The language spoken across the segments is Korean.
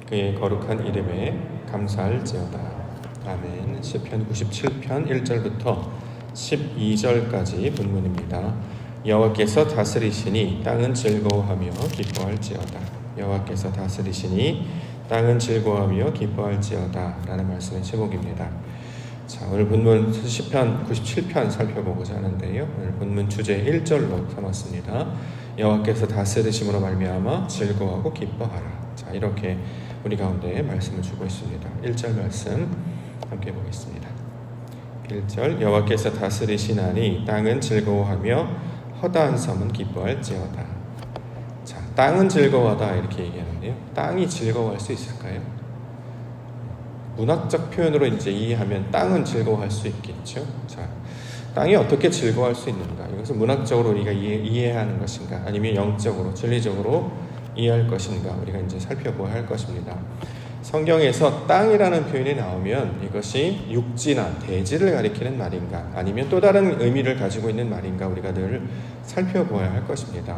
그의 거룩한 이름에 감사할지어다. 아멘. 시편 97편 1절부터 12절까지 본문입니다. 여호와께서 다스리시니 땅은 즐거워하며 기뻐할지어다. 여호와께서 다스리시니 땅은 즐거워하며 기뻐할지어다 라는 말씀의 제목입니다. 자, 오늘 본문 시편 97편 살펴보고자 하는데요. 오늘 본문 주제 1절로 삼았습니다. 여호와께서 다스리심으로 말미암아 즐거워하고 기뻐하라. 자, 이렇게 우리 가운데 말씀을 주고 있습니다. 1절 말씀 함께 보겠습니다. 1절 여호와께서 다스리시나니 땅은 즐거워하며 허다한 섬은 기뻐할지어다. 자, 땅은 즐거워하다 이렇게 얘기하는데요. 땅이 즐거워할 수 있을까요? 문학적 표현으로 이제 이해하면 땅은 즐거워할 수 있겠죠. 자, 땅이 어떻게 즐거워할 수 있는가? 이것을 문학적으로 우리가 이해하는 것인가? 아니면 영적으로, 진리적으로 이해할 것인가? 우리가 이제 살펴보아야 할 것입니다. 성경에서 땅이라는 표현이 나오면 이것이 육지나 대지를 가리키는 말인가? 아니면 또 다른 의미를 가지고 있는 말인가? 우리가 늘 살펴보아야 할 것입니다.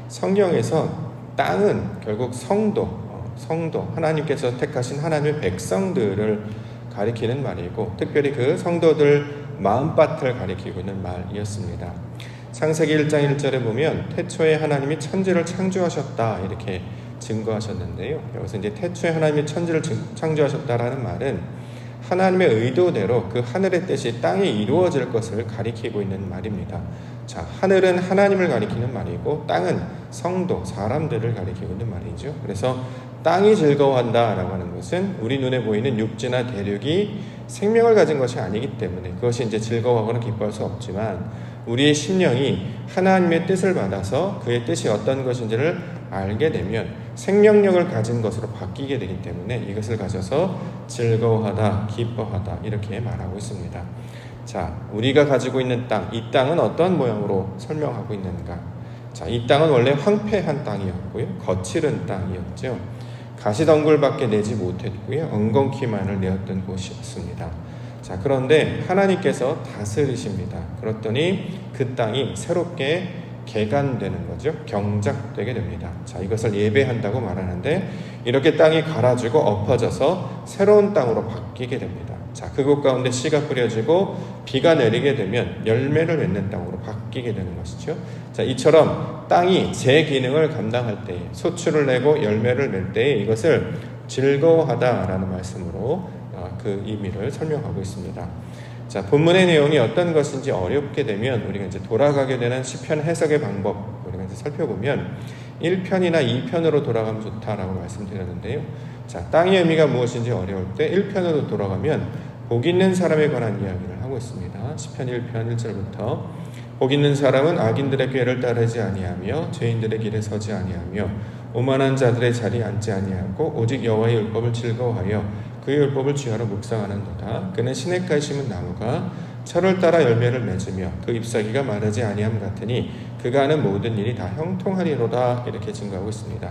성경에서 땅은 결국 성도, 하나님께서 택하신 하나님의 백성들을 가리키는 말이고, 특별히 그 성도들 마음밭을 가리키고 있는 말이었습니다. 창세기 1장 1절에 보면 태초에 하나님이 천지를 창조하셨다 이렇게 증거하셨는데요. 여기서 이제 태초에 하나님이 천지를 창조하셨다라는 말은 하나님의 의도대로 그 하늘의 뜻이 땅에 이루어질 것을 가리키고 있는 말입니다. 자, 하늘은 하나님을 가리키는 말이고 땅은 성도, 사람들을 가리키고 있는 말이죠. 그래서 땅이 즐거워한다라고 하는 것은 우리 눈에 보이는 육지나 대륙이 생명을 가진 것이 아니기 때문에 그것이 이제 즐거워하거나 기뻐할 수 없지만 우리의 심령이 하나님의 뜻을 받아서 그의 뜻이 어떤 것인지를 알게 되면 생명력을 가진 것으로 바뀌게 되기 때문에 이것을 가져서 즐거워하다, 기뻐하다 이렇게 말하고 있습니다. 자, 우리가 가지고 있는 땅, 이 땅은 어떤 모양으로 설명하고 있는가? 자, 이 땅은 원래 황폐한 땅이었고요. 거칠은 땅이었죠. 가시덩굴밖에 내지 못했고요. 엉겅퀴만을 내었던 곳이었습니다. 자, 그런데 하나님께서 다스리십니다. 그랬더니 그 땅이 새롭게 개간되는 거죠. 경작되게 됩니다. 자, 이것을 예배한다고 말하는데 이렇게 땅이 갈아지고 엎어져서 새로운 땅으로 바뀌게 됩니다. 자, 그곳 가운데 씨가 뿌려지고 비가 내리게 되면 열매를 맺는 땅으로 바뀌게 되는 것이죠. 자, 이처럼 땅이 제 기능을 감당할 때에 소출을 내고 열매를 맺을 때에 이것을 즐거워하다라는 말씀으로 그 의미를 설명하고 있습니다. 자, 본문의 내용이 어떤 것인지 어렵게 되면 우리가 이제 돌아가게 되는 시편 해석의 방법 우리가 이제 살펴보면 1편이나 2편으로 돌아가면 좋다라고 말씀드렸는데요. 자, 땅의 의미가 무엇인지 어려울 때 1편으로 돌아가면 복 있는 사람에 관한 이야기를 하고 있습니다. 시편 1편 1절부터 복 있는 사람은 악인들의 꾀를 따르지 아니하며 죄인들의 길에 서지 아니하며 오만한 자들의 자리에 앉지 아니하고 오직 여호와의 율법을 즐거워하여 그의 율법을 주야로 묵상하는도다. 그는 시냇가에 심은 나무가 철을 따라 열매를 맺으며 그 잎사귀가 마르지 아니함 같으니 그가 하는 모든 일이 다 형통하리로다 이렇게 증거하고 있습니다.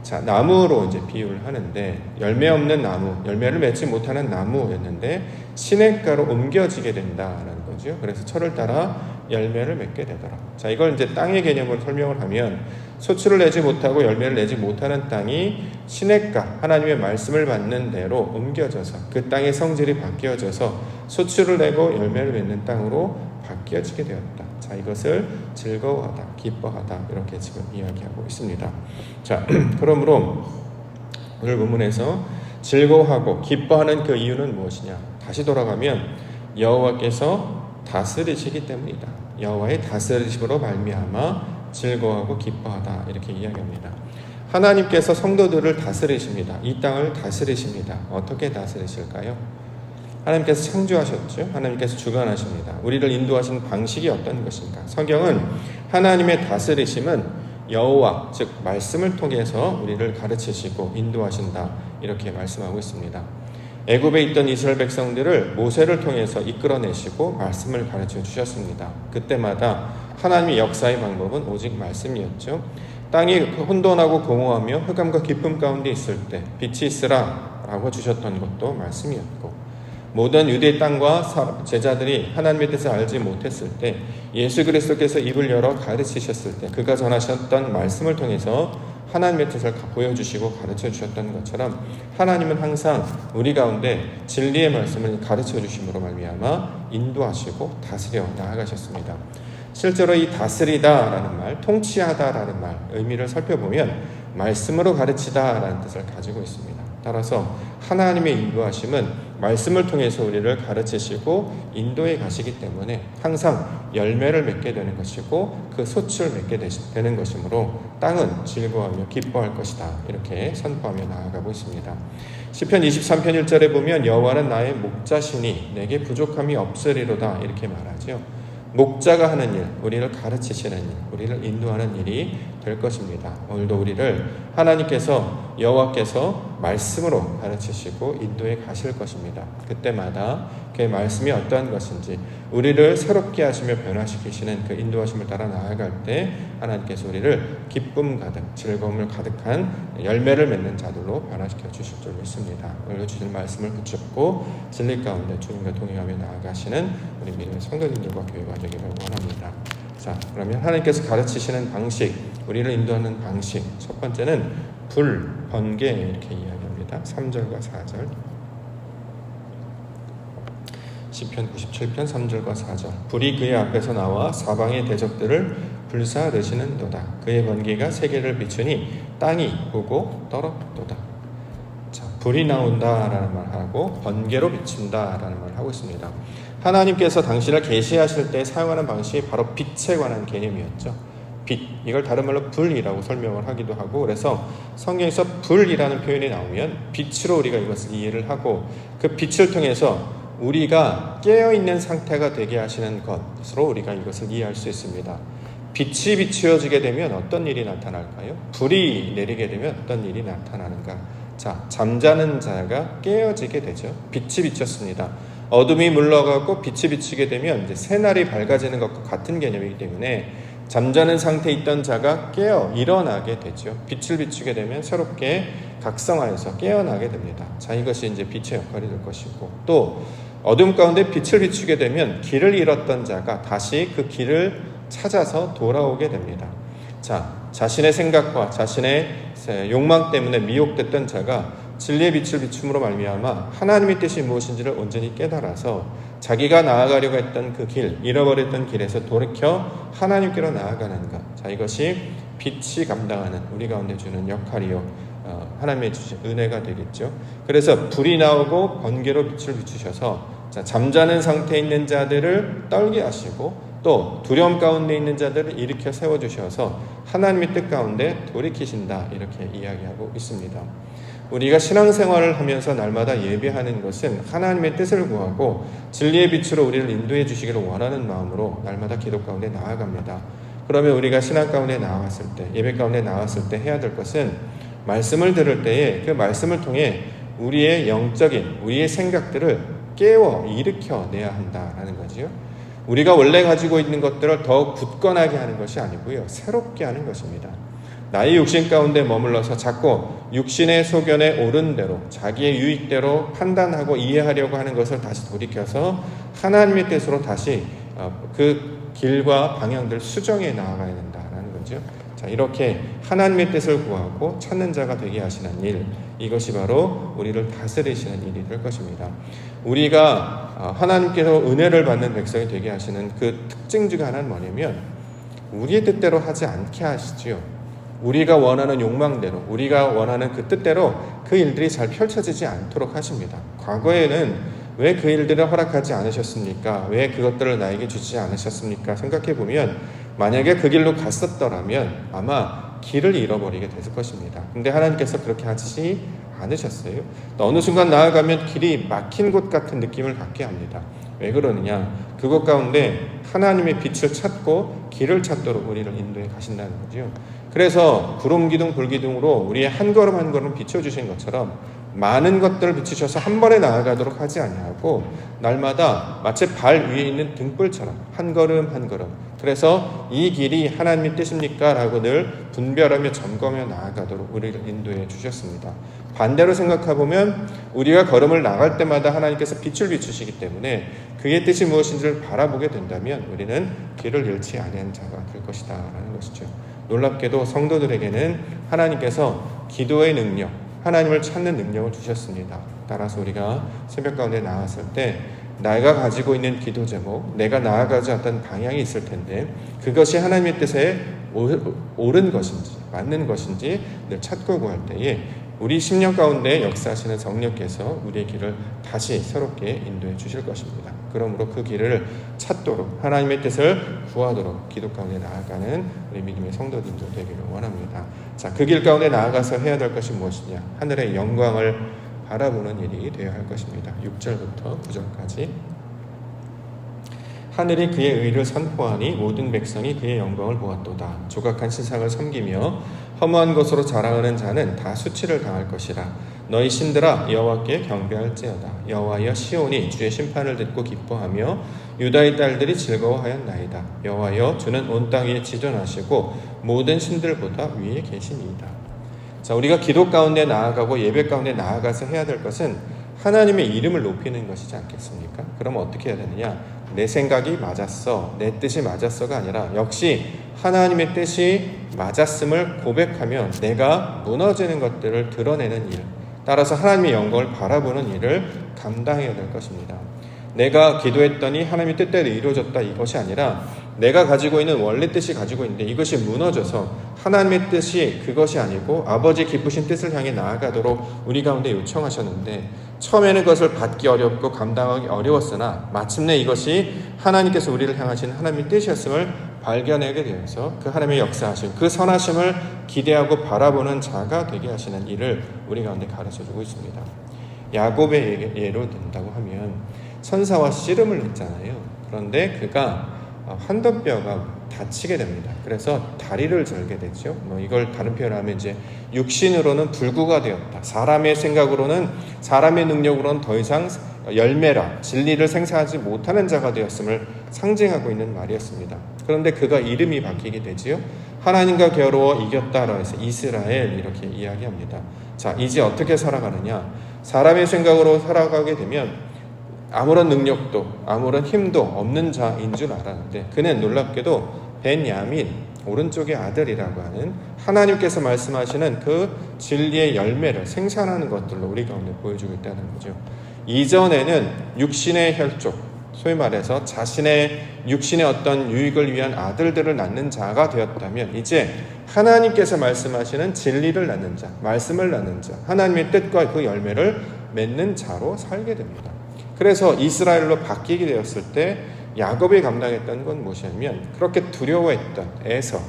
자, 나무로 이제 비유를 하는데 열매 없는 나무, 열매를 맺지 못하는 나무였는데 시냇가로 옮겨지게 된다라는 거죠. 그래서 철을 따라 열매를 맺게 되더라. 자, 이걸 이제 땅의 개념으로 설명을 하면 소출을 내지 못하고 열매를 내지 못하는 땅이 시냇가, 하나님의 말씀을 받는 대로 옮겨져서 그 땅의 성질이 바뀌어져서 소출을 내고 열매를 맺는 땅으로 바뀌어지게 되었다. 자, 이것을 즐거워하다, 기뻐하다 이렇게 지금 이야기하고 있습니다. 자, 그러므로 오늘 본문에서 즐거워하고 기뻐하는 그 이유는 무엇이냐? 다시 돌아가면 여호와께서 다스리시기 때문이다. 여호와의 다스리심으로 말미암아 즐거워하고 기뻐하다 이렇게 이야기합니다. 하나님께서 성도들을 다스리십니다. 이 땅을 다스리십니다. 어떻게 다스리실까요? 하나님께서 창조하셨죠. 하나님께서 주관하십니다. 우리를 인도하신 방식이 어떤 것인가? 성경은 하나님의 다스리심은 여호와, 즉 말씀을 통해서 우리를 가르치시고 인도하신다 이렇게 말씀하고 있습니다. 애굽에 있던 이스라엘 백성들을 모세를 통해서 이끌어내시고 말씀을 가르쳐 주셨습니다. 그때마다 하나님의 역사의 방법은 오직 말씀이었죠. 땅이 혼돈하고 공허하며 흑암과 깊음 가운데 있을 때 빛이 있으라 라고 주셨던 것도 말씀이었고, 모든 유대 땅과 제자들이 하나님의 뜻을 알지 못했을 때 예수 그리스도께서 입을 열어 가르치셨을 때 그가 전하셨던 말씀을 통해서 하나님의 뜻을 보여주시고 가르쳐 주셨던 것처럼 하나님은 항상 우리 가운데 진리의 말씀을 가르쳐 주심으로 말미암아 인도하시고 다스려 나아가셨습니다. 실제로 이 다스리다라는 말, 통치하다라는 말 의미를 살펴보면 말씀으로 가르치다라는 뜻을 가지고 있습니다. 따라서 하나님의 인도하심은 말씀을 통해서 우리를 가르치시고 인도해 가시기 때문에 항상 열매를 맺게 되는 것이고 그 솥을 맺게 되는 것이므로 땅은 즐거워하며 기뻐할 것이다. 이렇게 선포하며 나아가고 있습니다. 시편 23편 1절에 보면 여호와는 나의 목자시니 내게 부족함이 없으리로다 이렇게 말하죠. 목자가 하는 일, 우리를 가르치시는 일, 우리를 인도하는 일이 될 것입니다. 오늘도 우리를 하나님께서 여호와께서 말씀으로 가르치시고 인도해 가실 것입니다. 그때마다 그 말씀이 어떠한 것인지 우리를 새롭게 하시며 변화시키시는 그 인도하심을 따라 나아갈 때 하나님께서 우리를 기쁨 가득, 즐거움을 가득한 열매를 맺는 자들로 변화시켜 주실 줄 믿습니다. 오늘도 주신 말씀을 붙잡고 진리 가운데 주님과 동행하며 나아가시는 우리 믿음의 성도님들과 교회가 되기를 원합니다. 자, 그러면 하나님께서 가르치시는 방식, 우리를 인도하는 방식, 첫 번째는 불, 번개 이렇게 이야기합니다. 3절과 4절. 시편 97편 3절과 4절. 불이 그의 앞에서 나와 사방의 대적들을 불사르시는도다. 그의 번개가 세계를 비추니 땅이 보고 떨었도다. 자, 불이 나온다라는 말하고 번개로 비춘다라는 말을 하고 있습니다. 하나님께서 당신을 계시하실 때 사용하는 방식이 바로 빛에 관한 개념이었죠. 빛, 이걸 다른 말로 불이라고 설명을 하기도 하고, 그래서 성경에서 불이라는 표현이 나오면 빛으로 우리가 이것을 이해를 하고 그 빛을 통해서 우리가 깨어있는 상태가 되게 하시는 것으로 우리가 이것을 이해할 수 있습니다. 빛이 비추어지게 되면 어떤 일이 나타날까요? 불이 내리게 되면 어떤 일이 나타나는가? 자, 잠자는 자가 깨어지게 되죠. 빛이 비쳤습니다. 어둠이 물러가고 빛이 비치게 되면 이제 새날이 밝아지는 것과 같은 개념이기 때문에 잠자는 상태에 있던 자가 깨어 일어나게 되죠. 빛을 비추게 되면 새롭게 각성하여서 깨어나게 됩니다. 자, 이것이 이제 빛의 역할이 될 것이고, 또 어둠 가운데 빛을 비추게 되면 길을 잃었던 자가 다시 그 길을 찾아서 돌아오게 됩니다. 자, 자신의 생각과 자신의 욕망 때문에 미혹됐던 자가 진리의 빛을 비춤으로 말미암아 하나님의 뜻이 무엇인지를 온전히 깨달아서 자기가 나아가려고 했던 그 길, 잃어버렸던 길에서 돌이켜 하나님께로 나아가는 것. 자, 이것이 빛이 감당하는 우리 가운데 주는 역할이요, 하나님의 주신 은혜가 되겠죠. 그래서 불이 나오고 번개로 빛을 비추셔서 자, 잠자는 상태에 있는 자들을 떨게 하시고 또 두려움 가운데 있는 자들을 일으켜 세워주셔서 하나님의 뜻 가운데 돌이키신다, 이렇게 이야기하고 있습니다. 우리가 신앙생활을 하면서 날마다 예배하는 것은 하나님의 뜻을 구하고 진리의 빛으로 우리를 인도해 주시기를 원하는 마음으로 날마다 기도 가운데 나아갑니다. 그러면 우리가 신앙 가운데 나아갔을 때, 예배 가운데 나아갔을 때 해야 될 것은 말씀을 들을 때에 그 말씀을 통해 우리의 영적인, 우리의 생각들을 깨워 일으켜내야 한다라는 거지요. 우리가 원래 가지고 있는 것들을 더 굳건하게 하는 것이 아니고요, 새롭게 하는 것입니다. 나의 육신 가운데 머물러서 자꾸 육신의 소견에 옳은 대로 자기의 유익대로 판단하고 이해하려고 하는 것을 다시 돌이켜서 하나님의 뜻으로 다시 그 길과 방향들 수정해 나아가야 된다라는 거죠. 자, 이렇게 하나님의 뜻을 구하고 찾는 자가 되게 하시는 일, 이것이 바로 우리를 다스리시는 일이 될 것입니다. 우리가 하나님께서 은혜를 받는 백성이 되게 하시는 그 특징 중 하나는 뭐냐면 우리의 뜻대로 하지 않게 하시지요. 우리가 원하는 욕망대로, 우리가 원하는 그 뜻대로 그 일들이 잘 펼쳐지지 않도록 하십니다. 과거에는 왜 그 일들을 허락하지 않으셨습니까? 왜 그것들을 나에게 주지 않으셨습니까? 생각해보면 만약에 그 길로 갔었더라면 아마 길을 잃어버리게 됐을 것입니다. 근데 하나님께서 그렇게 하지 않으셨어요. 어느 순간 나아가면 길이 막힌 곳 같은 느낌을 갖게 합니다. 왜 그러느냐? 그것 가운데 하나님의 빛을 찾고 길을 찾도록 우리를 인도해 가신다는 거죠. 그래서 구름기둥 불기둥으로 우리의 한 걸음 한 걸음 비춰주신 것처럼 많은 것들을 비추셔서 한 번에 나아가도록 하지 아니하고 날마다 마치 발 위에 있는 등불처럼 한 걸음 한 걸음, 그래서 이 길이 하나님의 뜻입니까? 라고 늘 분별하며 점검해 나아가도록 우리를 인도해 주셨습니다. 반대로 생각해보면 우리가 걸음을 나갈 때마다 하나님께서 빛을 비추시기 때문에 그의 뜻이 무엇인지를 바라보게 된다면 우리는 길을 잃지 아니한 자가 될 것이다 라는 것이죠. 놀랍게도 성도들에게는 하나님께서 기도의 능력, 하나님을 찾는 능력을 주셨습니다. 따라서 우리가 새벽 가운데 나왔을 때 내가 가지고 있는 기도 제목, 내가 나아가지 않던 방향이 있을 텐데 그것이 하나님의 뜻에 옳은 것인지 맞는 것인지 늘 찾고 구할 때에 우리 심령 가운데 역사하시는 성령께서 우리의 길을 다시 새롭게 인도해 주실 것입니다. 그러므로 그 길을 찾도록 하나님의 뜻을 구하도록 기도 가운데 나아가는 우리 믿음의 성도들도 되기를 원합니다. 자, 그 길 가운데 나아가서 해야 될 것이 무엇이냐? 하늘의 영광을 바라보는 일이 되어야 할 것입니다. 6절부터 9절까지 하늘이 그의 의를 선포하니 모든 백성이 그의 영광을 보았도다. 조각한 신상을 섬기며 허무한 것으로 자랑하는 자는 다 수치를 당할 것이라. 너희 신들아 여호와께 경배할지어다. 여호와여 시온이 주의 심판을 듣고 기뻐하며 유다의 딸들이 즐거워하였나이다. 여호와여 주는 온 땅 위에 지존하시고 모든 신들보다 위에 계시니이다. 자, 우리가 기도 가운데 나아가고 예배 가운데 나아가서 해야 될 것은 하나님의 이름을 높이는 것이지 않겠습니까? 그러면 어떻게 해야 되느냐? 내 생각이 맞았어, 내 뜻이 맞았어가 아니라 역시 하나님의 뜻이 맞았음을 고백하며 내가 무너지는 것들을 드러내는 일, 따라서 하나님의 영광을 바라보는 일을 감당해야 될 것입니다. 내가 기도했더니 하나님의 뜻대로 이루어졌다 이것이 아니라 내가 가지고 있는 원래 뜻이 가지고 있는데 이것이 무너져서 하나님의 뜻이 그것이 아니고 아버지 기쁘신 뜻을 향해 나아가도록 우리 가운데 요청하셨는데 처음에는 그것을 받기 어렵고 감당하기 어려웠으나 마침내 이것이 하나님께서 우리를 향하신 하나님의 뜻이었음을 발견하게 되어서 그 하나님의 역사하신 그 선하심을 기대하고 바라보는 자가 되게 하시는 일을 우리 가운데 가르쳐주고 있습니다. 야곱의 예로 든다고 하면 천사와 씨름을 했잖아요. 그런데 그가 환도뼈가 다치게 됩니다. 그래서 다리를 절게 되죠. 이걸 다른 표현을 하면 이제 육신으로는 불구가 되었다. 사람의 생각으로는 사람의 능력으로는 더 이상 열매라 진리를 생산하지 못하는 자가 되었음을 상징하고 있는 말이었습니다. 그런데 그가 이름이 바뀌게 되지요. 하나님과 겨루어 이겼다라 해서 이스라엘 이렇게 이야기합니다. 자, 이제 어떻게 살아가느냐? 사람의 생각으로 살아가게 되면 아무런 능력도 아무런 힘도 없는 자인 줄 알았는데 그는 놀랍게도 벤야민 오른쪽의 아들이라고 하는 하나님께서 말씀하시는 그 진리의 열매를 생산하는 것들로 우리 가운데 보여주고 있다는 거죠. 이전에는 육신의 혈족, 소위 말해서 자신의 육신의 어떤 유익을 위한 아들들을 낳는 자가 되었다면 이제 하나님께서 말씀하시는 진리를 낳는 자, 말씀을 낳는 자, 하나님의 뜻과 그 열매를 맺는 자로 살게 됩니다. 그래서 이스라엘로 바뀌게 되었을 때 야곱이 감당했던 건 무엇이냐면 그렇게 두려워했던 에서,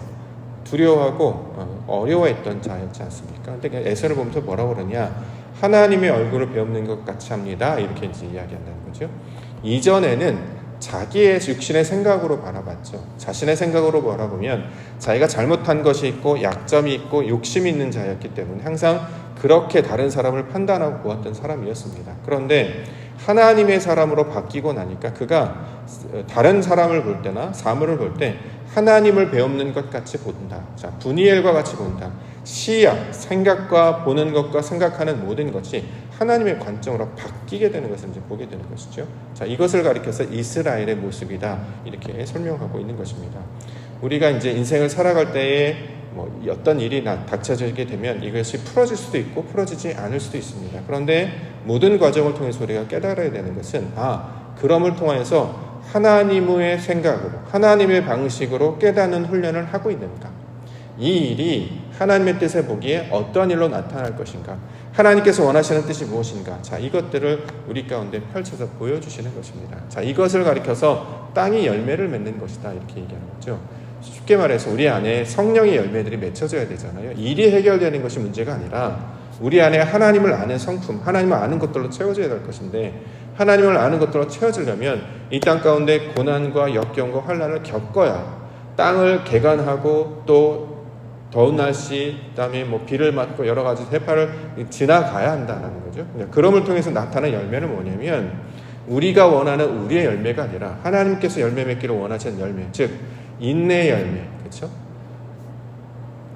두려워하고 어려워했던 자였지 않습니까? 근데 에서를 보면서 뭐라고 그러냐? 하나님의 얼굴을 배우는 것 같이 합니다. 이렇게 이제 이야기한다는 거죠. 이전에는 자기의 육신의 생각으로 바라봤죠. 자신의 생각으로 바라보면 자기가 잘못한 것이 있고 약점이 있고 욕심이 있는 자였기 때문에 항상 그렇게 다른 사람을 판단하고 보았던 사람이었습니다. 그런데 하나님의 사람으로 바뀌고 나니까 그가 다른 사람을 볼 때나 사물을 볼 때 하나님을 배우는 것 같이 본다. 자, 분이엘과 같이 본다. 시야, 생각과 보는 것과 생각하는 모든 것이 하나님의 관점으로 바뀌게 되는 것을 이제 보게 되는 것이죠. 자, 이것을 가리켜서 이스라엘의 모습이다. 이렇게 설명하고 있는 것입니다. 우리가 이제 인생을 살아갈 때에 어떤 일이 닥쳐지게 되면 이것이 풀어질 수도 있고 풀어지지 않을 수도 있습니다. 그런데 모든 과정을 통해서 우리가 깨달아야 되는 것은 그럼을 통해서 하나님의 생각으로 하나님의 방식으로 깨닫는 훈련을 하고 있는가, 이 일이 하나님의 뜻에 보기에 어떠한 일로 나타날 것인가, 하나님께서 원하시는 뜻이 무엇인가, 자, 이것들을 우리 가운데 펼쳐서 보여주시는 것입니다. 자, 이것을 가리켜서 땅이 열매를 맺는 것이다 이렇게 얘기하는 거죠. 쉽게 말해서 우리 안에 성령의 열매들이 맺혀져야 되잖아요. 일이 해결되는 것이 문제가 아니라 우리 안에 하나님을 아는 성품, 하나님을 아는 것들로 채워져야 될 것인데 하나님을 아는 것들로 채워지려면 이 땅 가운데 고난과 역경과 환난을 겪어야 땅을 개간하고 또 더운 날씨, 그다음에 비를 맞고 여러 가지 해파를 지나가야 한다는 거죠. 그럼을 통해서 나타나는 열매는 뭐냐면 우리가 원하는 우리의 열매가 아니라 하나님께서 열매 맺기를 원하시는 열매, 즉 인내의 열매, 그렇죠?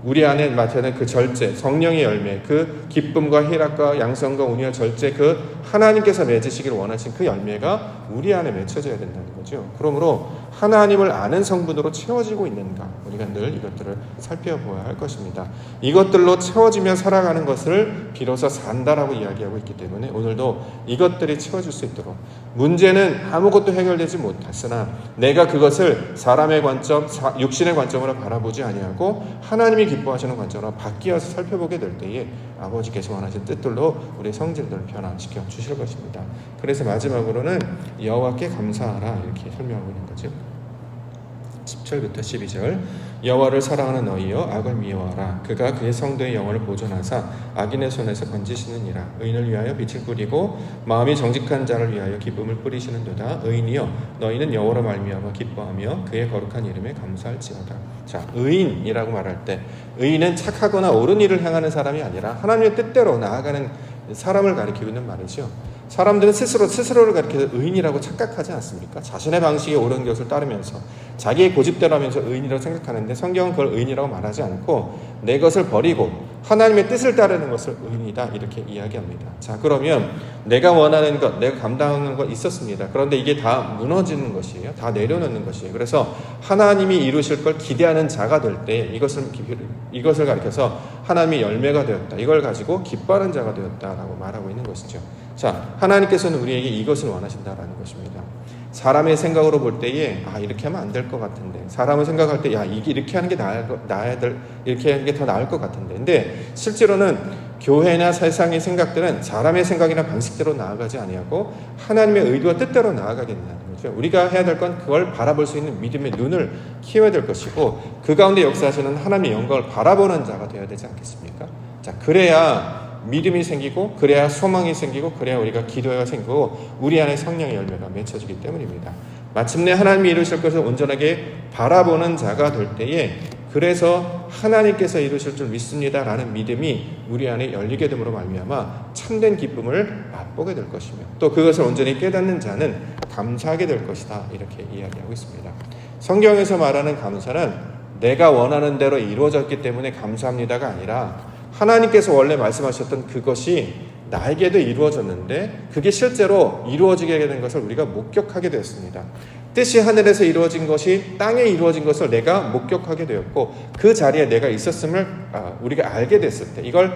우리 안에 나타나는 그 절제, 성령의 열매, 그 기쁨과 희락과 양성과 운유와 절제, 그 하나님께서 맺으시기를 원하신 그 열매가 우리 안에 맺혀져야 된다는 거죠. 그러므로 하나님을 아는 성분으로 채워지고 있는가, 우리가 늘 이것들을 살펴보아야 할 것입니다. 이것들로 채워지며 살아가는 것을 비로소 산다라고 이야기하고 있기 때문에 오늘도 이것들이 채워질 수 있도록, 문제는 아무것도 해결되지 못했으나 내가 그것을 사람의 관점, 육신의 관점으로 바라보지 아니하고 하나님이 기뻐하시는 관점으로 바뀌어서 살펴보게 될 때에 아버지께서 원하신 뜻들로 우리 성질들을 변화시켜 주실 것입니다. 그래서 마지막으로는 여호와께 감사하라 이렇게 설명하고 있는 거죠. 10절부터 12절. 여호와를 사랑하는 너희여 악을 미워하라. 그가 그의 성도의 영혼을 보존하사 악인의 손에서 건지시느니라. 의인을 위하여 빛을 뿌리고 마음이 정직한 자를 위하여 기쁨을 뿌리시는도다. 의인이여 너희는 여호와로 말미암아 기뻐하며 그의 거룩한 이름에 감사할지어다. 자, 의인이라고 말할 때 의인은 착하거나 옳은 일을 행하는 사람이 아니라 하나님의 뜻대로 나아가는 사람을 가리키고 있는 말이죠. 사람들은 스스로를 가리켜서 의인이라고 착각하지 않습니까? 자신의 방식에 옳은 것을 따르면서 자기의 고집대로 하면서 의인이라고 생각하는데 성경은 그걸 의인이라고 말하지 않고 내 것을 버리고 하나님의 뜻을 따르는 것을 의인이다 이렇게 이야기합니다. 자, 그러면 내가 원하는 것, 내가 감당하는 것 있었습니다. 그런데 이게 다 무너지는 것이에요. 다 내려놓는 것이에요. 그래서 하나님이 이루실 걸 기대하는 자가 될 때 이것을 가리켜서 하나님의 열매가 되었다. 이걸 가지고 기뻐하는 자가 되었다라고 말하고 있는 것이죠. 자, 하나님께서는 우리에게 이것을 원하신다라는 것입니다. 사람의 생각으로 볼 때에 이렇게 하면 안 될 것 같은데, 사람을 생각할 때 이렇게 하는 게 이렇게 하는 게 더 나을 것 같은데, 근데 실제로는 교회나 세상의 생각들은 사람의 생각이나 방식대로 나아가지 아니하고 하나님의 의도와 뜻대로 나아가게 된다는 거죠. 우리가 해야 될 건 그걸 바라볼 수 있는 믿음의 눈을 키워야 될 것이고, 그 가운데 역사하시는 하나님의 영광을 바라보는 자가 되어야 되지 않겠습니까? 자, 그래야 믿음이 생기고, 그래야 소망이 생기고, 그래야 우리가 기도가 생기고 우리 안에 성령의 열매가 맺혀지기 때문입니다. 마침내 하나님이 이루실 것을 온전하게 바라보는 자가 될 때에, 그래서 하나님께서 이루실 줄 믿습니다라는 믿음이 우리 안에 열리게 됨으로 말미암아 참된 기쁨을 맛보게 될 것이며, 또 그것을 온전히 깨닫는 자는 감사하게 될 것이다 이렇게 이야기하고 있습니다. 성경에서 말하는 감사는 내가 원하는 대로 이루어졌기 때문에 감사합니다가 아니라 하나님께서 원래 말씀하셨던 그것이 나에게도 이루어졌는데 그게 실제로 이루어지게 된 것을 우리가 목격하게 되었습니다. 뜻이 하늘에서 이루어진 것이 땅에 이루어진 것을 내가 목격하게 되었고, 그 자리에 내가 있었음을 우리가 알게 됐을 때 이걸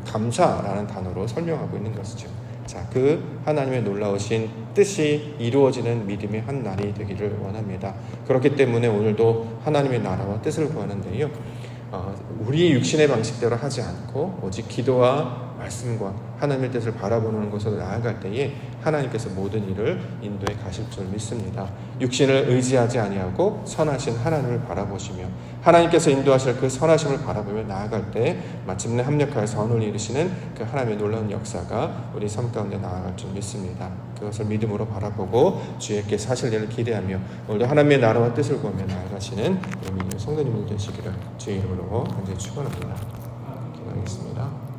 감사라는 단어로 설명하고 있는 것이죠. 자, 그 하나님의 놀라우신 뜻이 이루어지는 믿음의 한 날이 되기를 원합니다. 그렇기 때문에 오늘도 하나님의 나라와 뜻을 구하는데요, 우리 육신의 방식대로 하지 않고 오직 기도와 말씀과 하나님의 뜻을 바라보는 곳으로 나아갈 때에 하나님께서 모든 일을 인도해 가실 줄 믿습니다. 육신을 의지하지 아니하고 선하신 하나님을 바라보시며 하나님께서 인도하실 그 선하심을 바라보며 나아갈 때 마침내 합력하여 선을 이루시는 그 하나님의 놀라운 역사가 우리 삶 가운데 나아갈 줄 믿습니다. 그것을 믿음으로 바라보고 주님께 사실 일을 기대하며 오늘도 하나님의 나라와 뜻을 구하며 나아가시는 우리 성도님들 되시기를 주의 이름으로 간절히 축원합니다. 기도하겠습니다.